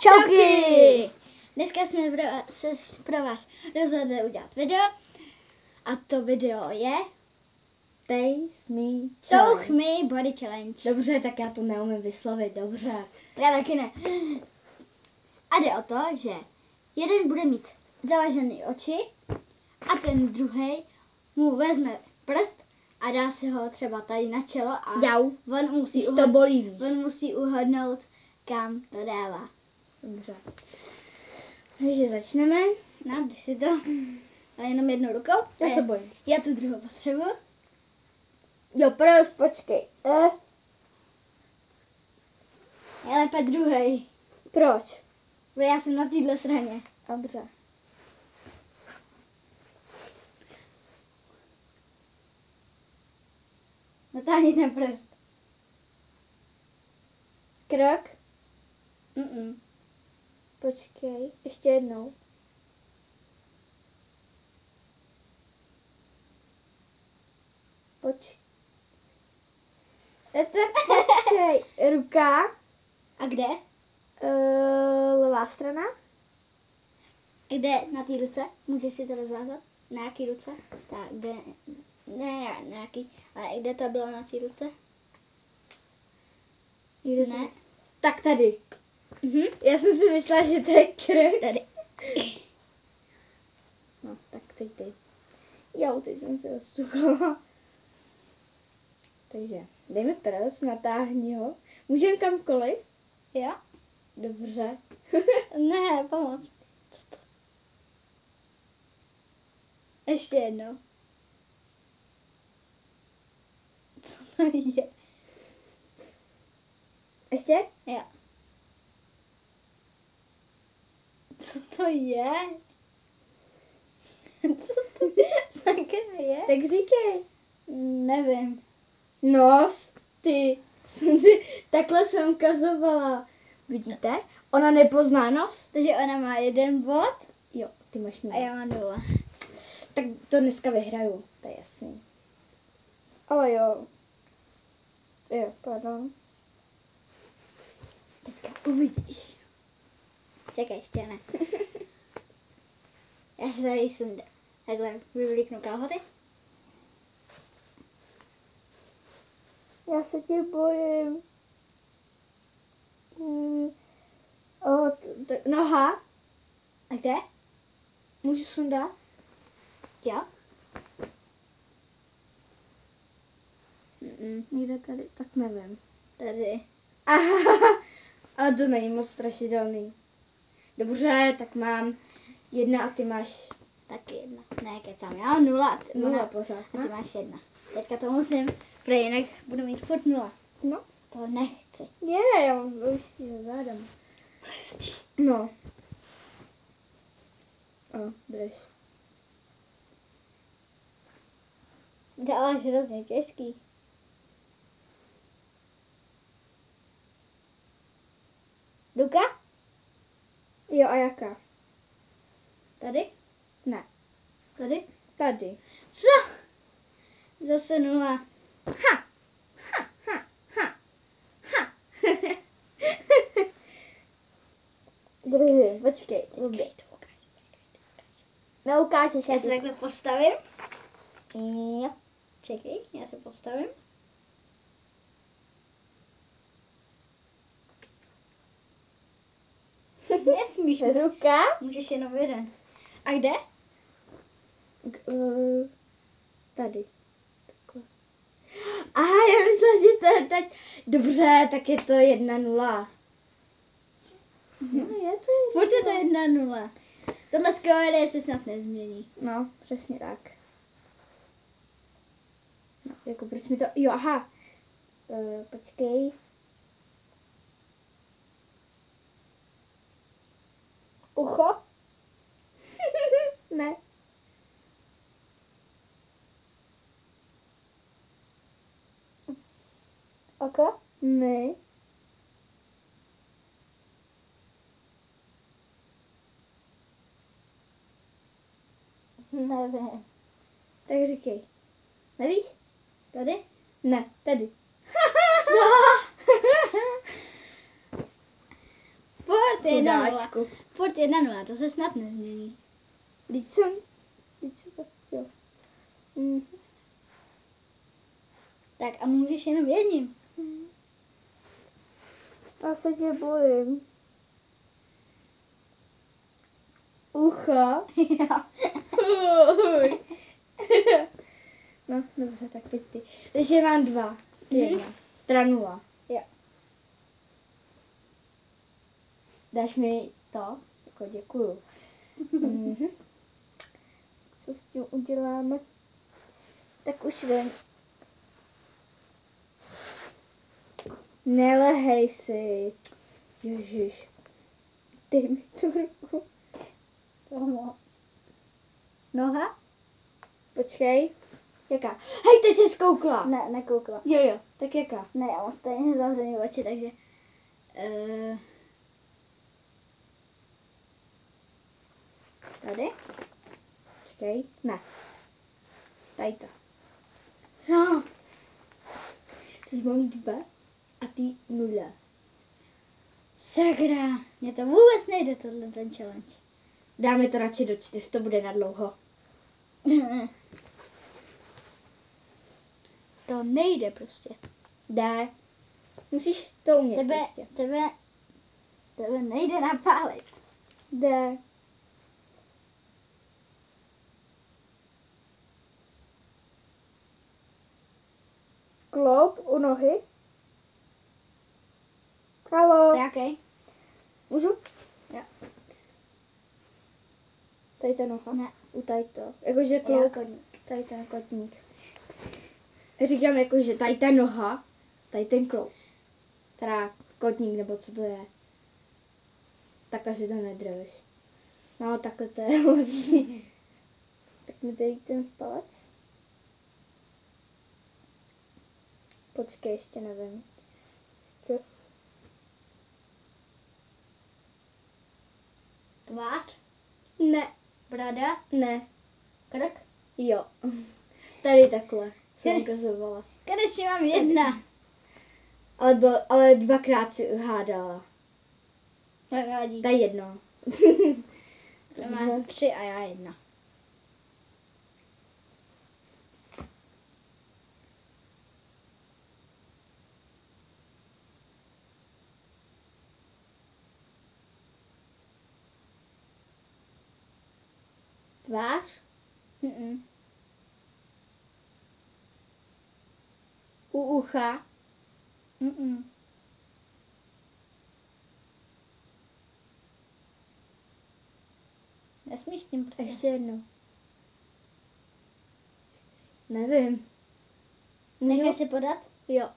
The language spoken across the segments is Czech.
Čauky! Dneska jsme se pro vás rozhodli udělat video. A to video je Taste Me Touch Challenge. Me Body Challenge. Dobře, tak já to neumím vyslovit, dobře. Já taky ne. A jde o to, že jeden bude mít zavažený oči a ten druhý mu vezme prst a dá si ho třeba tady na čelo a Jau. on musí, Už to bolí víc. on musí uhodnout, kam to dává. Dobře. Takže začneme. No, když si to, ale jenom jednou rukou. Já se bojím. Já tu druhou potřebuji. Jo, prst, počkej. Je lépe druhý. Proč? Protože já jsem na téhle straně. Dobře. Natáhni ten prst. Krok. Mm-mm. Počkej, ještě jednou. Počkej. Ruka. A kde? Levá strana. Kde na té ruce? Můžeš si to rozvázat? Na jaký ruce? Tak, kde? Ne, na jaký. Ale kde to bylo na té ruce? Ne. Tak tady. Mhm. Já jsem si myslela, že to je krok. Tady. No, tak teď ty. Jo, teď jsem se rozsuchala. Takže dejme prst, natáhni ho. Můžeme kamkoliv? Jo? Dobře. Ne, pomoc. Co to? Ještě jednou. Co to je? Ještě? Jo. Co to je? Co to sakra je? Tak říkej. Nevím. Nos, ty. Takhle jsem ukazovala. Vidíte? Ona nepozná nos? Takže ona má jeden bod Jo, ty máš a nula. já mám 0. Tak to dneska vyhraju, to je jasný. Ale jo. Jo, pardon. Teďka uvidíš. Čekaj, ještě ne. Já se tady sundám. Takhle vyvlíknu kalhoty. Já se tě bojím. Noha. A kde? Můžu sundat? Jo? Někde tady, tak nevím. Tady. Aha, ale to není moc strašidelný. Dobře, tak mám 1 a ty máš Taky 1. Ne, kecám. Já mám 0 a ty, 0 pořád. a ty Ne? máš 1. Teďka to musím, protože jinak budu mít furt 0. No. To nechci. Je, já mám listí za zádem. No. Drž. Dáváš hrozně těžký. Ruka? Jo, a jaká? Tady? Ne. Tady? Tady. Co? Zase 0. Ha! Ha, ha, ha, ha. Držím, počkej. Počkej, to ukážu. Neukážeš, Já se takhle postavím. Jo. Čekej, já se postavím. Nesmíš. Ruka. Můžeš jenom jeden. A kde? Tady. Takhle. Aha, já myslela, že to je teď. Dobře, tak je to 1-0. No, je to Furt je to 1-0. Tohle skóre se snad nezmění. No, přesně tak. No, jako proč mi to... Jo, aha. Počkej. Ucho? Ne. Oko? Ne. Nevím. Tak říkej. Nevíš? Tady? Ne, tady. Co? Furt Furt 1-0. Chudáčku. Furt 1-0, to se snad nezmění. Vždyť jsem to, jo. Tak a můžeš jenom jedním. Já se tě bojím. Ucha. Jo. Uj. No, dobře, tak teď ty. Takže mám 2. Ty 1. Teda 0. Jo. Dáš mi to? Jako děkuju. Mhm. Co s tím uděláme? Tak už vím. Nelehej si. Ježiš. Dej mi tu ruku. Noha? Počkej. Jaká? Hej, teď jsi zkoukla. Ne, nekoukla. Jo, tak jaká? Ne, já mám stejně zavřený oči, takže... Tady? Počkej. Ne. Tady to. Co? Teď mám 2 a ty 0. Sakra, mně to vůbec nejde, ten challenge. Dáme to radši do 4, to bude na dlouho. To nejde prostě. Jde. Musíš to umět prostě. Tebe nejde napálit. Jde. Kloub u nohy. Halo. Jaký? Můžu? Jo. Tady ta noha. Ne. U tady to. Jakože kloub. Tady ten kotník. Říkám jakože tady ta noha. Tady ten kloub. Teda kotník, nebo co to je. Takhle si to nedrveš. No, takhle to je lepší. Tak mi tady ten palec. Počkej, ještě nevím. Tvář? Ne, Brada? ne, Krk? jo. Tady takhle jsem ukazovala. Konečně mám 1. Ale 2krát si uhádala. Nevadí. Daj 1. To máš 3 a já 1. Tvář? U ucha? Nesmíš s tím prostě. Ještě jednou. Nevím. Nechaj si podat? Jo.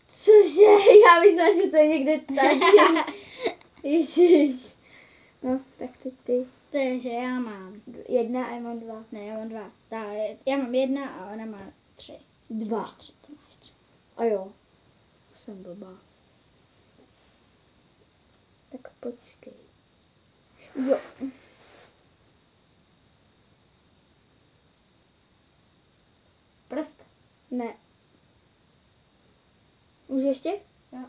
Cože? Já myslela, že to je někde tady. Ježiš. No, tak teď ty. Takže já mám 1 a já mám 2. Ne, já mám 2. Já mám 1 a ona má 3. 2. Máš 3, ty máš 3. A jo. Jsem blbá. Tak počkej. Jo. Prst? Ne. Už ještě? Jo.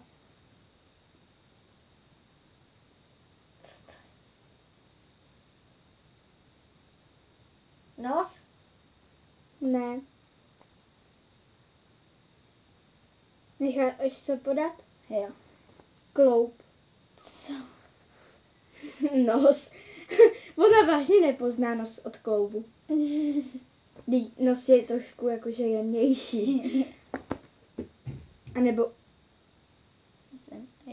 Nos? Ne. Necháš se podat? Jo. Kloub. Co? Nos. Ona vážně nepozná nos od kloubu. Nos je trošku jakože jemnější. A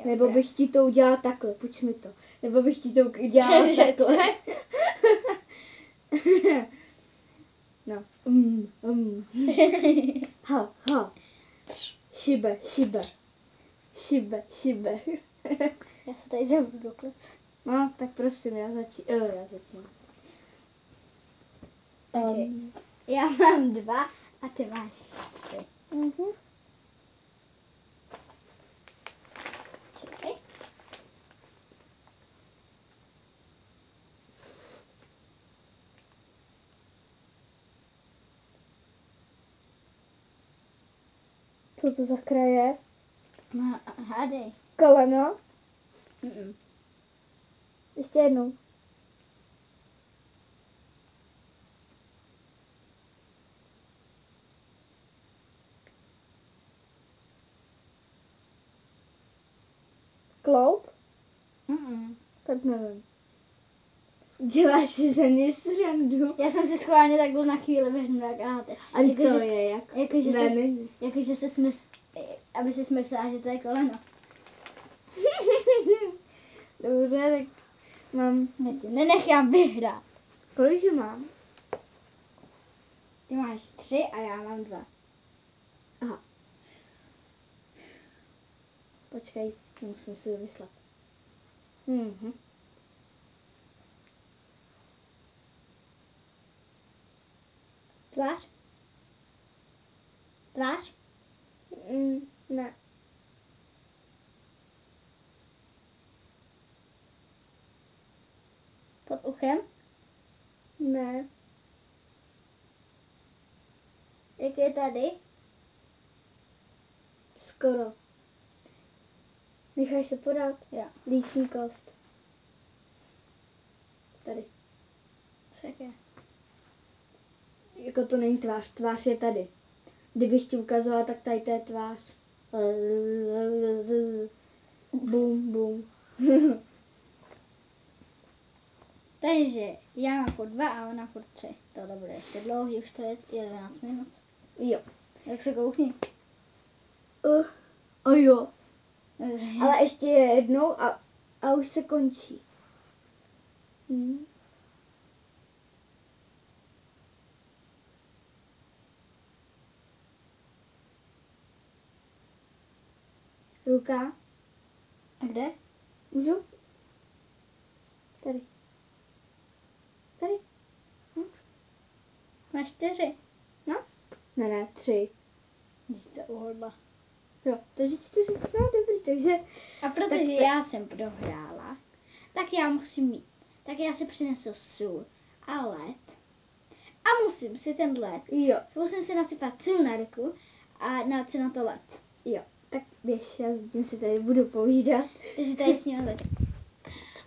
nebo bych ti to udělala takhle, půjč mi to. Nebo bych ti to udělala takhle. No. Ha. Šibe. Já se tady zavřu do klec. No, tak prosím, já začínám. Takže já mám 2 a ty máš 3. Čekaj. Co to za kraje? No, hádej. Koleno. Mm-mm. Ještě jednou. Kloup? Mm-mm. Tak nevím. Děláš si ze mě srandu. Já jsem si schválně takhle na chvíli vyhnula, jak áháte. A to je jak? Jakože Ne, se, není. jakože se smysl, aby si smyslela, že to je koleno. Dobře, tak mám... Já tě nenechám vyhrát. Kolikže mám? Ty máš 3 a já mám 2. Aha. Počkej, musím si vymyslet. Mhm. Tvář? Tvář? Ne. Pod uchem? Ne. Jak je tady? Skoro. Necháš se podat? Jo. Lícní kost. Tady. Co je? Jako to není tvář, tvář je tady. Kdybych ti ukazovala, tak tady to je tvář. Bum, bum. Takže já mám furt 2 a ona furt 3. Tohle bude ještě dlouhý, už to je 11 minut. Jo. Jak se koukni. Jo. Ale ještě jednou a už se končí. Ruka. A kde? Můžu? Tady. Tady. Máš 4. No? Ne, 3. Když to uhodla. Jo, takže 4. No, dobrý, takže... A protože Tak to- já jsem prohrála, tak já musím mít. Tak já si přinesu sůl a led. A musím si ten led. Jo, Musím si nasypat sůl na ruku a dát si na to led. jo. Tak běž, já zatím si tady budu povídat. Ty si tady s ním začít.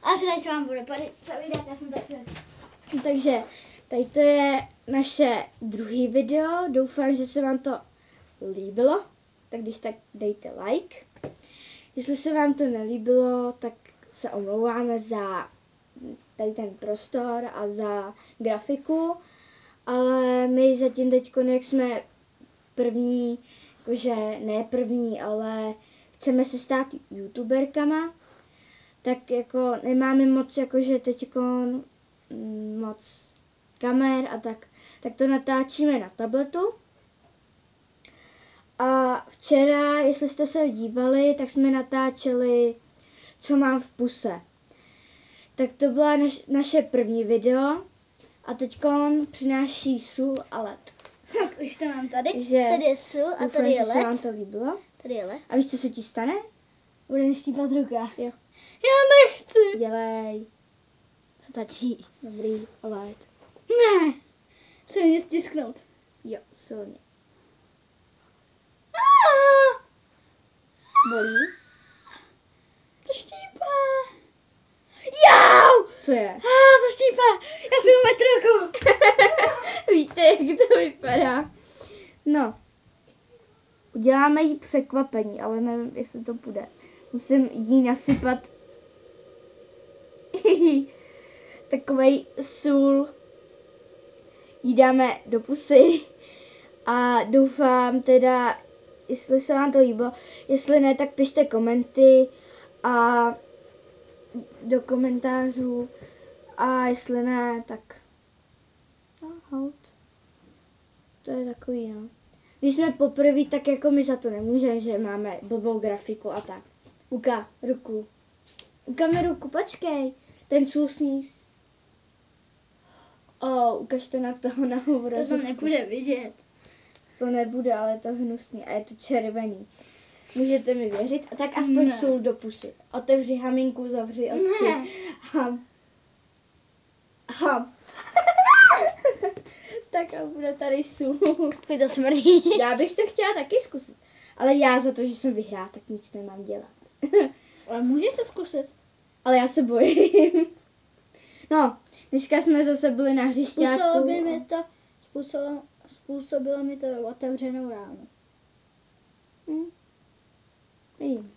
A si tady s vám budu povídat, já jsem začala. Takže tady to je naše druhý video. Doufám, že se vám to líbilo. Tak když tak dejte like. Jestli se vám to nelíbilo, tak se omlouváme za tady ten prostor a za grafiku. Ale my zatím teď, jak jsme první, jakože ne první, ale chceme se stát youtuberkama, tak jako nemáme moc, jakože teď moc kamer a tak to natáčíme na tabletu. A včera, jestli jste se dívali, tak jsme natáčeli, co mám v puse. Tak to byla naše první video a teď přináší sůl a led. Tak už to mám tady. Že Tady je sůl a Doufám, tady je že se vám led. to líbilo. Tady je led. A víš, co se ti stane? Bude mi štípat ruka. Jo. Já nechci. Dělej. Stačí. Dobrý, led. Ne. Co mě stisknout? Jo, silně. Ah, Bolí? to štípá. Jau! Co je? To štípá. Já si umyt ruku. Víte, jak to vypadá? No. Uděláme jí překvapení, ale nevím, jestli to půjde. Musím jí nasypat takovej sůl. Jí dáme do pusy a doufám teda, jestli se vám to líbilo. Jestli ne, tak pište komenty a do komentářů. A jestli ne, tak hold. To je takový, no. Když jsme poprvé, tak jako my za to nemůžeme, že máme blbou grafiku a tak. Uka, ruku. Uka mi ruku, počkej. Ten sůl sníz. Ukaž to na toho na To obrazovku. tam nepůjde vidět. To nebude, ale je to hnusný a je to červený. Můžete mi věřit? A tak aspoň Ne. sůl do pusy. Otevři haminku, zavři oči. Ne. Ham. Ham. Tak a bude tady sůl. To smrdí. Já bych to chtěla taky zkusit. Ale já za to, že jsem vyhrála, tak nic nemám dělat. Ale můžete zkusit. Ale já se bojím. No, dneska jsme zase byli na hřišťáku. Způsobilo mi to otevřenou ránu. Vidím.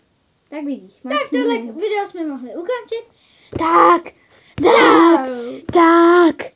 Tak vidíš. Tak tohle video jsme mohli ukončit. Tak.